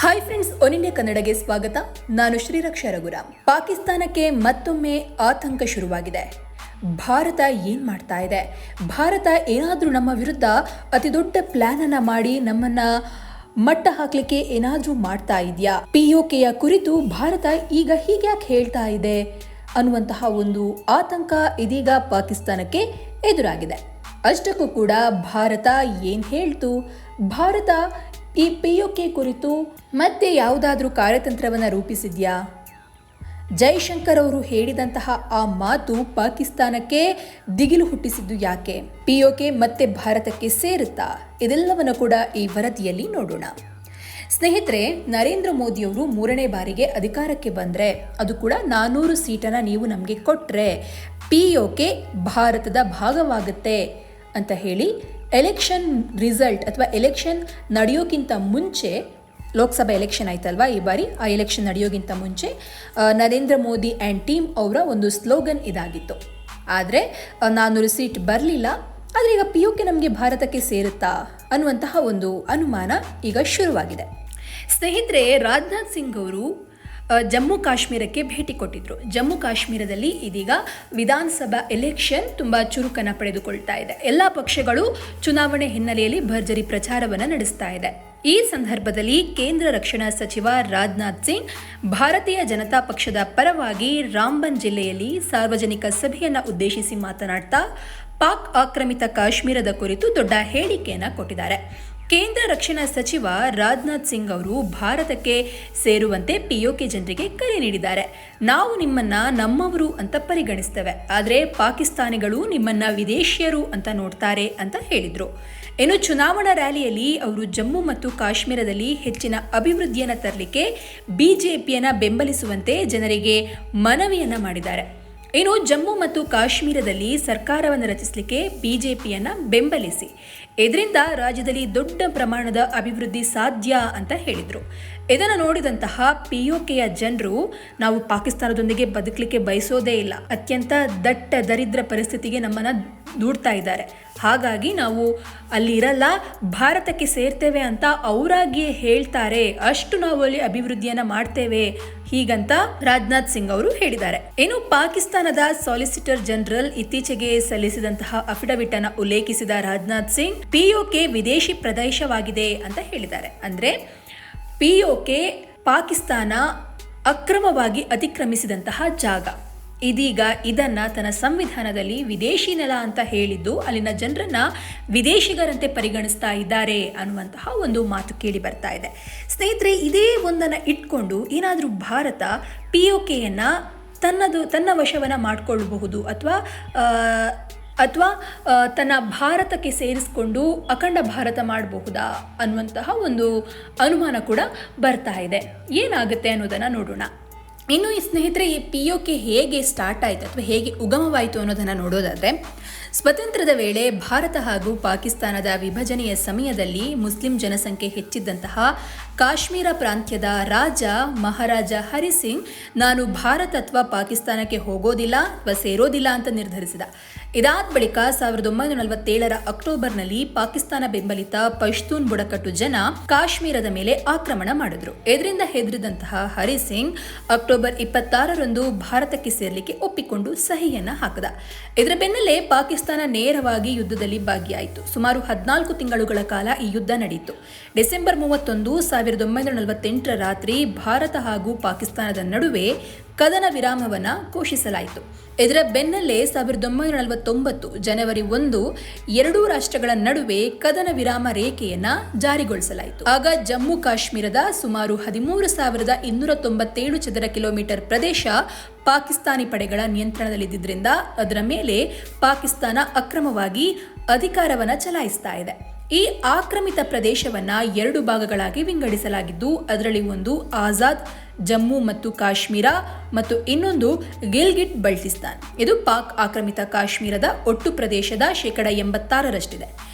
Hi friends, one India ಕನ್ನಡಗೆ ಸ್ವಾಗತ. ನಾನು ಶ್ರೀರಕ್ಷಾ ರಘುರಾಮ್. ಪಾಕಿಸ್ತಾನಕ್ಕೆ ಮತ್ತೊಮ್ಮೆ ಆತಂಕ ಶುರುವಾಗಿದೆ. ಭಾರತ ಏನ್ ಮಾಡ್ತಾ ಇದೆ? ಭಾರತ ಏನಾದರೂ ನಮ್ಮ ವಿರುದ್ಧ ಅತಿ ದೊಡ್ಡ ಪ್ಲಾನ್ ಅನ್ನ ಮಾಡಿ ನಮ್ಮನ್ನ ಮಟ್ಟ ಹಾಕ್ಲಿಕ್ಕೆ ಏನಾದರೂ ಮಾಡ್ತಾ ಇದೆಯಾ? POKಯ ಕುರಿತು ಭಾರತ ಈಗ ಹೀಗ್ಯಾಕೆ ಹೇಳ್ತಾ ಇದೆ ಅನ್ನುವಂತಹ ಒಂದು ಆತಂಕ ಇದೀಗ ಪಾಕಿಸ್ತಾನಕ್ಕೆ ಎದುರಾಗಿದೆ. ಅಷ್ಟಕ್ಕೂ ಕೂಡ ಭಾರತ ಏನ್ ಹೇಳ್ತು? ಭಾರತ ಈ POK ಕುರಿತು ಮತ್ತೆ ಯಾವುದಾದ್ರೂ ಕಾರ್ಯತಂತ್ರವನ್ನು ರೂಪಿಸಿದ್ಯಾ? ಜೈಶಂಕರ್ ಅವರು ಹೇಳಿದಂತಹ ಆ ಮಾತು ಪಾಕಿಸ್ತಾನಕ್ಕೆ ದಿಗಿಲು ಹುಟ್ಟಿಸಿದ್ದು ಯಾಕೆ? POK ಮತ್ತೆ ಭಾರತಕ್ಕೆ ಸೇರುತ್ತಾ? ಇದೆಲ್ಲವನ್ನು ಕೂಡ ಈ ವರದಿಯಲ್ಲಿ ನೋಡೋಣ. ಸ್ನೇಹಿತರೆ, ನರೇಂದ್ರ ಮೋದಿಯವರು 3ನೇ ಬಾರಿಗೆ ಅಧಿಕಾರಕ್ಕೆ ಬಂದರೆ, ಅದು ಕೂಡ 400 ಸೀಟನ್ನು ನೀವು ನಮಗೆ ಕೊಟ್ಟರೆ POK ಭಾರತದ ಭಾಗವಾಗುತ್ತೆ ಅಂತ ಹೇಳಿ ಎಲೆಕ್ಷನ್ ರಿಸಲ್ಟ್ ಅಥವಾ ಎಲೆಕ್ಷನ್ ನಡೆಯೋಕ್ಕಿಂತ ಮುಂಚೆ, ಲೋಕಸಭಾ ಎಲೆಕ್ಷನ್ ಆಯ್ತಲ್ವಾ ಈ ಬಾರಿ, ಆ ಎಲೆಕ್ಷನ್ ನಡೆಯೋಕ್ಕಿಂತ ಮುಂಚೆ ನರೇಂದ್ರ ಮೋದಿ ಆ್ಯಂಡ್ ಟೀಮ್ ಅವರ ಒಂದು ಸ್ಲೋಗನ್ ಇದಾಗಿತ್ತು. ಆದರೆ 400 ಸೀಟ್ ಬರಲಿಲ್ಲ. ಆದರೆ ಈಗ POK ನಮಗೆ ಭಾರತಕ್ಕೆ ಸೇರುತ್ತಾ ಅನ್ನುವಂತಹ ಒಂದು ಅನುಮಾನ ಈಗ ಶುರುವಾಗಿದೆ. ಸ್ನೇಹಿತರೆ, ರಾಜನಾಥ್ ಸಿಂಗ್ ಅವರು ಜಮ್ಮು ಕಾಶ್ಮೀರಕ್ಕೆ ಭೇಟಿ ಕೊಟ್ಟಿದ್ರು. ಜಮ್ಮು ಕಾಶ್ಮೀರದಲ್ಲಿ ಇದೀಗ ವಿಧಾನಸಭಾ ಎಲೆಕ್ಷನ್ ತುಂಬ ಚುರುಕನ್ನು ಪಡೆದುಕೊಳ್ತಾ ಇದೆ. ಎಲ್ಲ ಪಕ್ಷಗಳು ಚುನಾವಣೆ ಹಿನ್ನೆಲೆಯಲ್ಲಿ ಭರ್ಜರಿ ಪ್ರಚಾರವನ್ನು ನಡೆಸ್ತಾ ಇದೆ. ಈ ಸಂದರ್ಭದಲ್ಲಿ ಕೇಂದ್ರ ರಕ್ಷಣಾ ಸಚಿವ ರಾಜನಾಥ್ ಸಿಂಗ್ ಭಾರತೀಯ ಜನತಾ ಪಕ್ಷದ ಪರವಾಗಿ ರಾಂಬನ್ ಜಿಲ್ಲೆಯಲ್ಲಿ ಸಾರ್ವಜನಿಕ ಸಭೆಯನ್ನು ಉದ್ದೇಶಿಸಿ ಮಾತನಾಡ್ತಾ ಪಾಕ್ ಆಕ್ರಮಿತ ಕಾಶ್ಮೀರದ ಕುರಿತು ದೊಡ್ಡ ಹೇಳಿಕೆಯನ್ನು ಕೊಟ್ಟಿದ್ದಾರೆ. ಕೇಂದ್ರ ರಕ್ಷಣಾ ಸಚಿವ ರಾಜನಾಥ್ ಸಿಂಗ್ ಅವರು ಭಾರತಕ್ಕೆ ಸೇರುವಂತೆ POK ಜನರಿಗೆ ಕರೆ ನೀಡಿದ್ದಾರೆ. ನಾವು ನಿಮ್ಮನ್ನ ನಮ್ಮವರು ಅಂತ ಪರಿಗಣಿಸ್ತೇವೆ, ಆದರೆ ಪಾಕಿಸ್ತಾನಿಗಳು ನಿಮ್ಮನ್ನ ವಿದೇಶಿಯರು ಅಂತ ನೋಡ್ತಾರೆ ಅಂತ ಹೇಳಿದ್ರು. ಇನ್ನು ಚುನಾವಣಾ ರ್ಯಾಲಿಯಲ್ಲಿ ಅವರು ಜಮ್ಮು ಮತ್ತು ಕಾಶ್ಮೀರದಲ್ಲಿ ಹೆಚ್ಚಿನ ಅಭಿವೃದ್ಧಿಯನ್ನು ತರಲಿಕ್ಕೆ BJPಯನ್ನು ಬೆಂಬಲಿಸುವಂತೆ ಜನರಿಗೆ ಮನವಿಯನ್ನ ಮಾಡಿದ್ದಾರೆ. ಇನ್ನು ಜಮ್ಮು ಮತ್ತು ಕಾಶ್ಮೀರದಲ್ಲಿ ಸರ್ಕಾರವನ್ನು ರಚಿಸಲಿಕ್ಕೆ BJPಯನ್ನು ಬೆಂಬಲಿಸಿ, ಇದರಿಂದ ರಾಜ್ಯದಲ್ಲಿ ದೊಡ್ಡ ಪ್ರಮಾಣದ ಅಭಿವೃದ್ಧಿ ಸಾಧ್ಯ ಅಂತ ಹೇಳಿದರು. ಇದನ್ನು ನೋಡಿದಂತಹ POKಯ ಜನರು, ನಾವು ಪಾಕಿಸ್ತಾನದೊಂದಿಗೆ ಬದುಕಲಿಕ್ಕೆ ಬಯಸೋದೇ ಇಲ್ಲ, ಅತ್ಯಂತ ದಟ್ಟ ದರಿದ್ರ ಪರಿಸ್ಥಿತಿಗೆ ನಮ್ಮನ್ನು ದೂಡ್ತಾ ಇದ್ದಾರೆ, ಹಾಗಾಗಿ ನಾವು ಅಲ್ಲಿ ಇರಲ್ಲ, ಭಾರತಕ್ಕೆ ಸೇರ್ತೇವೆ ಅಂತ ಅವರಾಗಿಯೇ ಹೇಳ್ತಾರೆ, ಅಷ್ಟು ನಾವು ಅಲ್ಲಿ ಅಭಿವೃದ್ಧಿಯನ್ನು ಮಾಡ್ತೇವೆ ಹೀಗಂತ ರಾಜನಾಥ್ ಸಿಂಗ್ ಅವರು ಹೇಳಿದ್ದಾರೆ. ಇನ್ನು ಪಾಕಿಸ್ತಾನದ ಸಾಲಿಸಿಟರ್ ಜನರಲ್ ಇತ್ತೀಚೆಗೆ ಸಲ್ಲಿಸಿದಂತಹ ಅಫಿಡವಿಟ್ ಅನ್ನು ಉಲ್ಲೇಖಿಸಿದ ರಾಜನಾಥ್ ಸಿಂಗ್ POK ವಿದೇಶಿ ಪ್ರದೇಶವಾಗಿದೆ ಅಂತ ಹೇಳಿದ್ದಾರೆ. ಅಂದ್ರೆ POK ಪಾಕಿಸ್ತಾನ ಅಕ್ರಮವಾಗಿ ಅತಿಕ್ರಮಿಸಿದಂತಹ ಜಾಗ. ಇದೀಗ ಇದನ್ನ ತನ್ನ ಸಂವಿಧಾನದಲ್ಲಿ ವಿದೇಶಿ ನೆಲ ಅಂತ ಹೇಳಿದ್ದು ಅಲ್ಲಿನ ಜನರನ್ನ ವಿದೇಶಿಗರಂತೆ ಪರಿಗಣಿಸ್ತಾ ಇದ್ದಾರೆ ಅನ್ನುವಂತಹ ಒಂದು ಮಾತು ಕೇಳಿ ಬರ್ತಾ ಇದೆ. ಸ್ನೇಹಿತರೆ, ಇದೇ ಒಂದನ್ನು ಇಟ್ಕೊಂಡು ಏನಾದರೂ ಭಾರತ POKಯನ್ನ ತನ್ನ ವಶವನ್ನ ಮಾಡಿಕೊಳ್ಳಬಹುದು ಅಥವಾ ತನ್ನ ಭಾರತಕ್ಕೆ ಸೇರಿಸಿಕೊಂಡು ಅಖಂಡ ಭಾರತ ಮಾಡಬಹುದಾ ಅನ್ನುವಂತಹ ಒಂದು ಅನುಮಾನ ಕೂಡ ಬರ್ತಾ ಇದೆ. ಏನಾಗುತ್ತೆ ಅನ್ನೋದನ್ನು ನೋಡೋಣ. ಇನ್ನು ಈ ಸ್ನೇಹಿತರೆ, ಈ POK ಹೇಗೆ ಸ್ಟಾರ್ಟ್ ಆಯಿತು ಅಥವಾ ಹೇಗೆ ಉಗಮವಾಯಿತು ಅನ್ನೋದನ್ನು ನೋಡೋದಾದರೆ, ಸ್ವಾತಂತ್ರ್ಯದ ವೇಳೆ ಭಾರತ ಹಾಗೂ ಪಾಕಿಸ್ತಾನದ ವಿಭಜನೆಯ ಸಮಯದಲ್ಲಿ ಮುಸ್ಲಿಂ ಜನಸಂಖ್ಯೆ ಹೆಚ್ಚಿದ್ದಂತಹ ಕಾಶ್ಮೀರ ಪ್ರಾಂತ್ಯದ ರಾಜ ಮಹಾರಾಜ ಹರಿಸಿಂಗ್ ನಾನು ಭಾರತ ಅಥವಾ ಪಾಕಿಸ್ತಾನಕ್ಕೆ ಹೋಗೋದಿಲ್ಲ ಅಥವಾ ಸೇರೋದಿಲ್ಲ ಅಂತ ನಿರ್ಧರಿಸಿದ. ಇದಾದ ಬಳಿಕ 1947ರ ಅಕ್ಟೋಬರ್ನಲ್ಲಿ ಪಾಕಿಸ್ತಾನ ಬೆಂಬಲಿತ ಪಶ್ತೂನ್ ಬುಡಕಟ್ಟು ಜನ ಕಾಶ್ಮೀರದ ಮೇಲೆ ಆಕ್ರಮಣ ಮಾಡಿದ್ರು. ಇದರಿಂದ ಹೆದರಿದಂತಹ ಹರಿಸಿಂಗ್ ಅಕ್ಟೋಬರ್ 26ರಂದು ಭಾರತಕ್ಕೆ ಸೇರ್ಲಿಕ್ಕೆ ಒಪ್ಪಿಕೊಂಡು ಸಹಿಯನ್ನ ಹಾಕಿದ. ಇದರ ಬೆನ್ನಲ್ಲೇ ಪಾಕಿಸ್ತಾನ ನೇರವಾಗಿ ಯುದ್ಧದಲ್ಲಿ ಭಾಗಿಯಾಯಿತು. ಸುಮಾರು 14 ತಿಂಗಳುಗಳ ಕಾಲ ಈ ಯುದ್ಧ ನಡೆಯಿತು. ಡಿಸೆಂಬರ್ 31, 1948ರ ರಾತ್ರಿ ಭಾರತ ಹಾಗೂ ಪಾಕಿಸ್ತಾನದ ನಡುವೆ ಕದನ ವಿರಾಮವನ್ನು ಘೋಷಿಸಲಾಯಿತು. ಇದರ ಬೆನ್ನಲ್ಲೇ 1949 ಜನವರಿ 1 ಎರಡೂ ರಾಷ್ಟ್ರಗಳ ನಡುವೆ ಕದನ ವಿರಾಮ ರೇಖೆಯನ್ನ ಜಾರಿಗೊಳಿಸಲಾಯಿತು. ಆಗ ಜಮ್ಮು ಕಾಶ್ಮೀರದ ಸುಮಾರು 13,297 ಚದರ ಕಿಲೋಮೀಟರ್ ಪ್ರದೇಶ ಪಾಕಿಸ್ತಾನಿ ಪಡೆಗಳ ನಿಯಂತ್ರಣದಲ್ಲಿದ್ದರಿಂದ ಅದರ ಮೇಲೆ ಪಾಕಿಸ್ತಾನ ಅಕ್ರಮವಾಗಿ ಅಧಿಕಾರವನ್ನು ಚಲಾಯಿಸ್ತಾ ಇದೆ. ಈ ಆಕ್ರಮಿತ ಪ್ರದೇಶವನ್ನ 2 ಭಾಗಗಳಾಗಿ ವಿಂಗಡಿಸಲಾಗಿದ್ದು, ಅದರಲ್ಲಿ ಒಂದು ಆಜಾದ್ ಜಮ್ಮು ಮತ್ತು ಕಾಶ್ಮೀರ ಮತ್ತು ಇನ್ನೊಂದು ಗಿಲ್ಗಿಟ್ ಬಲ್ಟಿಸ್ತಾನ್. ಇದು ಪಾಕ್ ಆಕ್ರಮಿತ ಕಾಶ್ಮೀರದ ಒಟ್ಟು ಪ್ರದೇಶದ 86%ರಷ್ಟಿದೆ.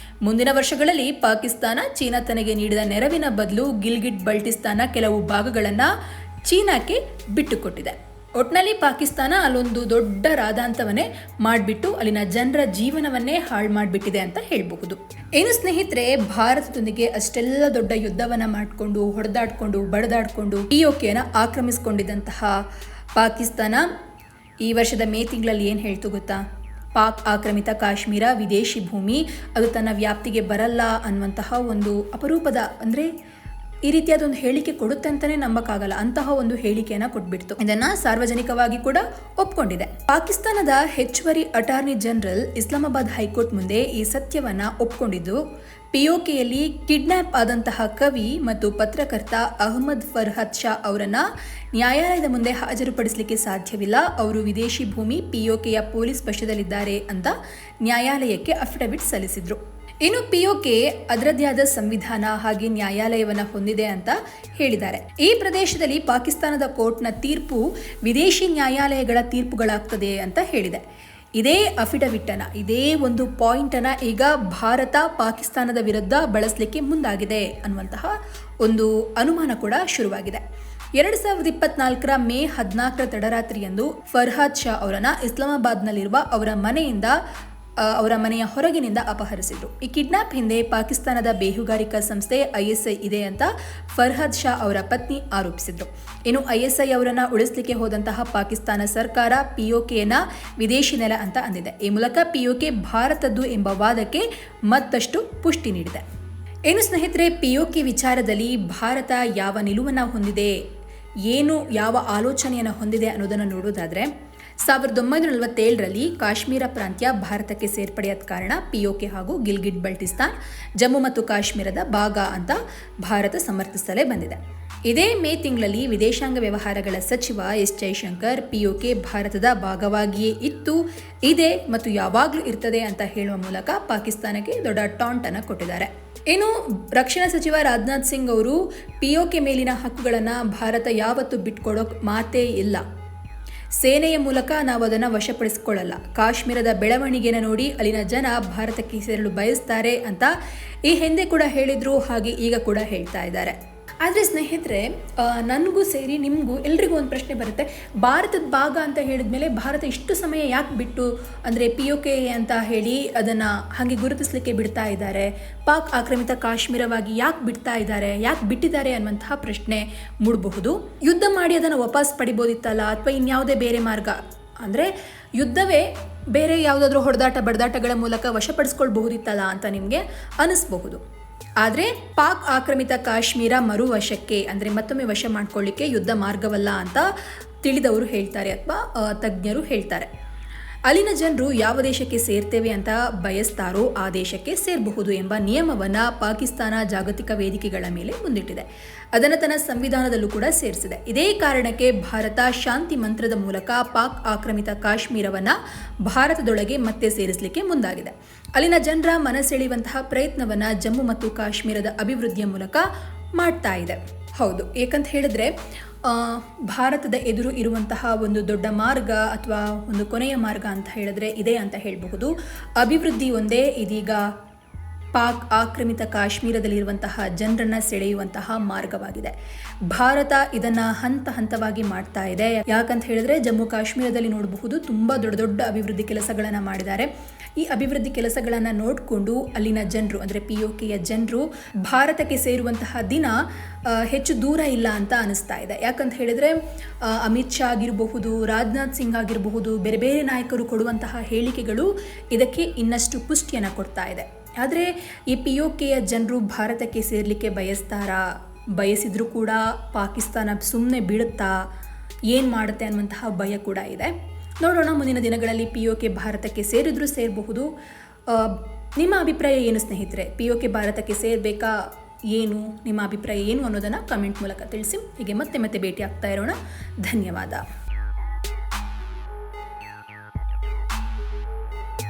ಮುಂದಿನ ವರ್ಷಗಳಲ್ಲಿ ಪಾಕಿಸ್ತಾನ ಚೀನಾ ತನಗೆ ನೀಡಿದ ನೆರವಿನ ಬದಲು ಗಿಲ್ಗಿಟ್ ಬಲ್ಟಿಸ್ತಾನ ಕೆಲವು ಭಾಗಗಳನ್ನು ಚೀನಾಕ್ಕೆ ಬಿಟ್ಟುಕೊಟ್ಟಿದೆ. ಒಟ್ನಲ್ಲಿ ಪಾಕಿಸ್ತಾನ ಅಲ್ಲೊಂದು ದೊಡ್ಡ ರಾದಾಂತವನ್ನೇ ಮಾಡಿಬಿಟ್ಟು ಅಲ್ಲಿನ ಜನರ ಜೀವನವನ್ನೇ ಹಾಳು ಮಾಡಿಬಿಟ್ಟಿದೆ ಅಂತ ಹೇಳಬಹುದು. ಏನು ಸ್ನೇಹಿತರೆ, ಭಾರತದೊಂದಿಗೆ ಅಷ್ಟೆಲ್ಲ ದೊಡ್ಡ ಯುದ್ಧವನ್ನ ಮಾಡಿಕೊಂಡು ಹೊಡೆದಾಡ್ಕೊಂಡು ಬಡದಾಡ್ಕೊಂಡು POKನ ಆಕ್ರಮಿಸಿಕೊಂಡಿದ್ದಂತಹ ಪಾಕಿಸ್ತಾನ ಈ ವರ್ಷದ ಮೇ ತಿಂಗಳಲ್ಲಿ ಏನು ಹೇಳ್ತು ಗೊತ್ತಾ? ಪಾಕ್ ಆಕ್ರಮಿತ ಕಾಶ್ಮೀರ ವಿದೇಶಿ ಭೂಮಿ, ಅದು ತನ್ನ ವ್ಯಾಪ್ತಿಗೆ ಬರಲ್ಲ ಅನ್ನುವಂತಹ ಒಂದು ಅಪರೂಪದ, ಅಂದರೆ ಈ ರೀತಿಯಾದೊಂದು ಹೇಳಿಕೆ ಕೊಡುತ್ತೆ ಅಂತಲೇ ನಂಬಕ್ಕಾಗಲ್ಲ, ಅಂತಹ ಒಂದು ಹೇಳಿಕೆಯನ್ನು ಕೊಟ್ಬಿಡ್ತು. ಇದನ್ನ ಸಾರ್ವಜನಿಕವಾಗಿ ಕೂಡ ಒಪ್ಕೊಂಡಿದೆ. ಪಾಕಿಸ್ತಾನದ ಹೆಚ್ಚುವರಿ ಅಟಾರ್ನಿ ಜನರಲ್ ಇಸ್ಲಾಮಾಬಾದ್ ಹೈಕೋರ್ಟ್ ಮುಂದೆ ಈ ಸತ್ಯವನ್ನ ಒಪ್ಕೊಂಡಿದ್ದು, POKಯಲ್ಲಿ ಕಿಡ್ನಾಪ್ ಆದಂತಹ ಕವಿ ಮತ್ತು ಪತ್ರಕರ್ತ ಅಹ್ಮದ್ ಫರ್ಹದ್ ಶಾ ಅವರನ್ನ ನ್ಯಾಯಾಲಯದ ಮುಂದೆ ಹಾಜರುಪಡಿಸಲಿಕ್ಕೆ ಸಾಧ್ಯವಿಲ್ಲ, ಅವರು ವಿದೇಶಿ ಭೂಮಿ POKಯ ಪೊಲೀಸ್ ವಶದಲ್ಲಿದ್ದಾರೆ ಅಂತ ನ್ಯಾಯಾಲಯಕ್ಕೆ ಅಫಿಡವಿಟ್ ಸಲ್ಲಿಸಿದ್ರು. ಇನ್ನು POK ಅದರದ್ದೇ ಆದ ಸಂವಿಧಾನ ಹಾಗೆ ನ್ಯಾಯಾಲಯವನ್ನು ಹೊಂದಿದೆ ಅಂತ ಹೇಳಿದ್ದಾರೆ. ಈ ಪ್ರದೇಶದಲ್ಲಿ ಪಾಕಿಸ್ತಾನದ ಕೋರ್ಟ್ನ ತೀರ್ಪು ವಿದೇಶಿ ನ್ಯಾಯಾಲಯಗಳ ತೀರ್ಪುಗಳಾಗ್ತದೆ ಅಂತ ಹೇಳಿದೆ. ಇದೇ ಅಫಿಡವಿಟ್ಟನ್ನ, ಇದೇ ಒಂದು ಪಾಯಿಂಟನ್ನು ಈಗ ಭಾರತ ಪಾಕಿಸ್ತಾನದ ವಿರುದ್ಧ ಬಳಸಲಿಕ್ಕೆ ಮುಂದಾಗಿದೆ ಅನ್ನುವಂತಹ ಒಂದು ಅನುಮಾನ ಕೂಡ ಶುರುವಾಗಿದೆ. 2024ರ ಮೇ 14ರ ತಡರಾತ್ರಿಯಂದು ಫರ್ಹಾದ್ ಶಾ ಅವರನ್ನ ಇಸ್ಲಾಮಾಬಾದ್ನಲ್ಲಿರುವ ಅವರ ಮನೆಯ ಹೊರಗಿನಿಂದ ಅಪಹರಿಸಿದ್ರು. ಈ ಕಿಡ್ನಾಪ್ ಹಿಂದೆ ಪಾಕಿಸ್ತಾನದ ಬೇಹುಗಾರಿಕಾ ಸಂಸ್ಥೆ ISI ಇದೆ ಅಂತ ಫರ್ಹಾದ್ ಶಾ ಅವರ ಪತ್ನಿ ಆರೋಪಿಸಿದ್ರು. ಇನ್ನು ISI ಅವರನ್ನ ಉಳಿಸಲಿಕ್ಕೆ ಹೋದಂತಹ ಪಾಕಿಸ್ತಾನ ಸರ್ಕಾರ POKನ ವಿದೇಶಿ ನೆಲ ಅಂತ ಅಂದಿದೆ. ಈ ಮೂಲಕ POK ಭಾರತದ್ದು ಎಂಬ ವಾದಕ್ಕೆ ಮತ್ತಷ್ಟು ಪುಷ್ಟಿ ನೀಡಿದೆ. ಏನು ಸ್ನೇಹಿತರೆ, POK ವಿಚಾರದಲ್ಲಿ ಭಾರತ ಯಾವ ನಿಲುವನ್ನು ಹೊಂದಿದೆ, ಯಾವ ಆಲೋಚನೆಯನ್ನು ಹೊಂದಿದೆ ಅನ್ನೋದನ್ನು ನೋಡೋದಾದ್ರೆ, 1947ರಲ್ಲಿ ಕಾಶ್ಮೀರ ಪ್ರಾಂತ್ಯ ಭಾರತಕ್ಕೆ ಸೇರ್ಪಡೆಯಾದ ಕಾರಣ POK ಹಾಗೂ ಗಿಲ್ಗಿಟ್ ಬಲ್ಟಿಸ್ತಾನ್ ಜಮ್ಮು ಮತ್ತು ಕಾಶ್ಮೀರದ ಭಾಗ ಅಂತ ಭಾರತ ಸಮರ್ಥಿಸಲೇ ಬಂದಿದೆ. ಇದೇ ಮೇ ತಿಂಗಳಲ್ಲಿ ವಿದೇಶಾಂಗ ವ್ಯವಹಾರಗಳ ಸಚಿವ S ಜೈಶಂಕರ್ POK ಭಾರತದ ಭಾಗವಾಗಿಯೇ ಇದೆ ಮತ್ತು ಯಾವಾಗಲೂ ಇರ್ತದೆ ಅಂತ ಹೇಳುವ ಮೂಲಕ ಪಾಕಿಸ್ತಾನಕ್ಕೆ ದೊಡ್ಡ ಟಾಂಟ್ ಅನ್ನು ಕೊಟ್ಟಿದ್ದಾರೆ. ಇನ್ನು ರಕ್ಷಣಾ ಸಚಿವ ರಾಜನಾಥ್ ಸಿಂಗ್ ಅವರು POK ಮೇಲಿನ ಹಕ್ಕುಗಳನ್ನು ಭಾರತ ಯಾವತ್ತೂ ಬಿಟ್ಕೊಡೋಕೆ ಮಾತೇ ಇಲ್ಲ, ಸೇನೆಯ ಮೂಲಕ ನಾವು ಅದನ್ನು ವಶಪಡಿಸಿಕೊಳ್ಳಲ್ಲ, ಕಾಶ್ಮೀರದ ಬೆಳವಣಿಗೆನ ನೋಡಿ ಅಲ್ಲಿನ ಜನ ಭಾರತಕ್ಕೆ ಸೇರಲು ಬಯಸ್ತಾರೆ ಅಂತ ಈ ಹಿಂದೆ ಕೂಡ ಹೇಳಿದ್ರು, ಹಾಗೆ ಈಗ ಕೂಡ ಹೇಳ್ತಾ ಇದ್ದಾರೆ. ಆದರೆ ಸ್ನೇಹಿತರೆ, ನನಗೂ ಸೇರಿ ನಿಮಗೂ ಎಲ್ರಿಗೂ ಒಂದು ಪ್ರಶ್ನೆ ಬರುತ್ತೆ, ಭಾರತದ ಭಾಗ ಅಂತ ಹೇಳಿದ್ಮೇಲೆ ಭಾರತ ಇಷ್ಟು ಸಮಯ ಯಾಕೆ ಬಿಟ್ಟು, ಅಂದರೆ POK ಅಂತ ಹೇಳಿ ಅದನ್ನು ಹಾಗೆ ಗುರುತಿಸಲಿಕ್ಕೆ ಬಿಡ್ತಾ ಇದ್ದಾರೆ, ಪಾಕ್ ಆಕ್ರಮಿತ ಕಾಶ್ಮೀರವಾಗಿ ಯಾಕೆ ಬಿಟ್ಟಿದ್ದಾರೆ ಅನ್ನುವಂತಹ ಪ್ರಶ್ನೆ ಮೂಡಬಹುದು. ಯುದ್ಧ ಮಾಡಿ ಅದನ್ನು ವಾಪಸ್ ಪಡಿಬೋದಿತ್ತಲ್ಲ, ಅಥವಾ ಇನ್ಯಾವುದೇ ಬೇರೆ ಮಾರ್ಗ, ಅಂದರೆ ಯುದ್ಧವೇ ಬೇರೆ ಯಾವುದಾದ್ರೂ ಬಡದಾಟಗಳ ಮೂಲಕ ವಶಪಡಿಸ್ಕೊಳ್ಬಹುದಿತ್ತಲ್ಲ ಅಂತ ನಿಮಗೆ ಅನಿಸ್ಬಹುದು. ಆದರೆ ಪಾಕ್ ಆಕ್ರಮಿತ ಕಾಶ್ಮೀರ ಮರುವಶಕ್ಕೆ, ಅಂದರೆ ಮತ್ತೊಮ್ಮೆ ವಶ ಮಾಡ್ಕೊಳ್ಳಿಕ್ಕೆ ಯುದ್ಧ ಮಾರ್ಗವಲ್ಲ ಅಂತ ತಿಳಿದವರು ಹೇಳ್ತಾರೆ, ಅಥವಾ ತಜ್ಞರು ಹೇಳ್ತಾರೆ. ಅಲ್ಲಿನ ಜನರು ಯಾವ ದೇಶಕ್ಕೆ ಸೇರ್ತೇವೆ ಅಂತ ಬಯಸ್ತಾರೋ ಆ ದೇಶಕ್ಕೆ ಸೇರಬಹುದು ಎಂಬ ನಿಯಮವನ್ನು ಪಾಕಿಸ್ತಾನ ಜಾಗತಿಕ ವೇದಿಕೆಗಳ ಮೇಲೆ ಮುಂದಿಟ್ಟಿದೆ. ಅದನ್ನು ತನ್ನ ಸಂವಿಧಾನದಲ್ಲೂ ಕೂಡ ಸೇರಿಸಿದೆ. ಇದೇ ಕಾರಣಕ್ಕೆ ಭಾರತ ಶಾಂತಿ ಮಂತ್ರದ ಮೂಲಕ ಪಾಕ್ ಆಕ್ರಮಿತ ಕಾಶ್ಮೀರವನ್ನು ಭಾರತದೊಳಗೆ ಮತ್ತೆ ಸೇರಿಸಲಿಕ್ಕೆ ಮುಂದಾಗಿದೆ. ಅಲ್ಲಿನ ಜನರ ಮನಸೆಳೆಯುವಂತಹ ಪ್ರಯತ್ನವನ್ನು ಜಮ್ಮು ಮತ್ತು ಕಾಶ್ಮೀರದ ಅಭಿವೃದ್ಧಿಯ ಮೂಲಕ ಮಾಡ್ತಾ ಇದೆ. ಹೌದು, ಏಕಂತ ಹೇಳಿದ್ರೆ ಭಾರತದ ಎದುರು ಇರುವಂತಹ ಒಂದು ದೊಡ್ಡ ಮಾರ್ಗ ಅಥವಾ ಒಂದು ಕೊನೆಯ ಮಾರ್ಗ ಅಂತ ಹೇಳಿದ್ರೆ ಇದೆ ಅಂತ ಹೇಳಬಹುದು. ಅಭಿವೃದ್ಧಿ ಒಂದೇ ಇದೀಗ ಪಾಕ್ ಆಕ್ರಮಿತ ಕಾಶ್ಮೀರದಲ್ಲಿರುವಂತಹ ಜನರನ್ನ ಸೆಳೆಯುವಂತಹ ಮಾರ್ಗವಾಗಿದೆ. ಭಾರತ ಇದನ್ನ ಹಂತ ಹಂತವಾಗಿ ಮಾಡ್ತಾ ಇದೆ. ಯಾಕಂತ ಹೇಳಿದ್ರೆ ಜಮ್ಮು ಕಾಶ್ಮೀರದಲ್ಲಿ ನೋಡಬಹುದು ತುಂಬಾ ದೊಡ್ಡ ದೊಡ್ಡ ಅಭಿವೃದ್ಧಿ ಕೆಲಸಗಳನ್ನ ಮಾಡಿದ್ದಾರೆ. ಈ ಅಭಿವೃದ್ಧಿ ಕೆಲಸಗಳನ್ನ ನೋಡಿಕೊಂಡು ಅಲ್ಲಿನ ಜನರು, ಅಂದರೆ POKಯ ಜನರು ಭಾರತಕ್ಕೆ ಸೇರುವಂತಹ ದಿನ ಹೆಚ್ಚು ದೂರ ಇಲ್ಲ ಅಂತ ಅನಿಸ್ತಾ ಇದೆ. ಯಾಕಂತ ಹೇಳಿದ್ರೆ ಅಮಿತ್ ಶಾ ಆಗಿರಬಹುದು, ರಾಜನಾಥ್ ಸಿಂಗ್ ಆಗಿರಬಹುದು, ಬೇರೆ ಬೇರೆ ನಾಯಕರು ಕೊಡುವಂತಹ ಹೇಳಿಕೆಗಳು ಇದಕ್ಕೆ ಇನ್ನಷ್ಟು ಪುಷ್ಟಿಯನ್ನು ಕೊಡ್ತಾ ಇದೆ. ಆದರೆ ಈ POKಯ ಜನರು ಭಾರತಕ್ಕೆ ಸೇರಲಿಕ್ಕೆ ಬಯಸಿದ್ರೂ ಕೂಡ ಪಾಕಿಸ್ತಾನ ಸುಮ್ಮನೆ ಬಿಡುತ್ತಾ, ಏನು ಮಾಡುತ್ತೆ ಅನ್ನುವಂತಹ ಭಯ ಕೂಡ ಇದೆ. ನೋಡೋಣ ಮುಂದಿನ ದಿನಗಳಲ್ಲಿ POK ಭಾರತಕ್ಕೆ ಸೇರಬಹುದು. ನಿಮ್ಮ ಅಭಿಪ್ರಾಯ ಏನು ಸ್ನೇಹಿತರೆ? POK ಭಾರತಕ್ಕೆ ಸೇರಬೇಕಾ, ನಿಮ್ಮ ಅಭಿಪ್ರಾಯ ಏನು ಅನ್ನೋದನ್ನು ಕಮೆಂಟ್ ಮೂಲಕ ತಿಳಿಸಿ. ಹೀಗೆ ಮತ್ತೆ ಭೇಟಿ ಆಗ್ತಾ ಇರೋಣ. ಧನ್ಯವಾದ.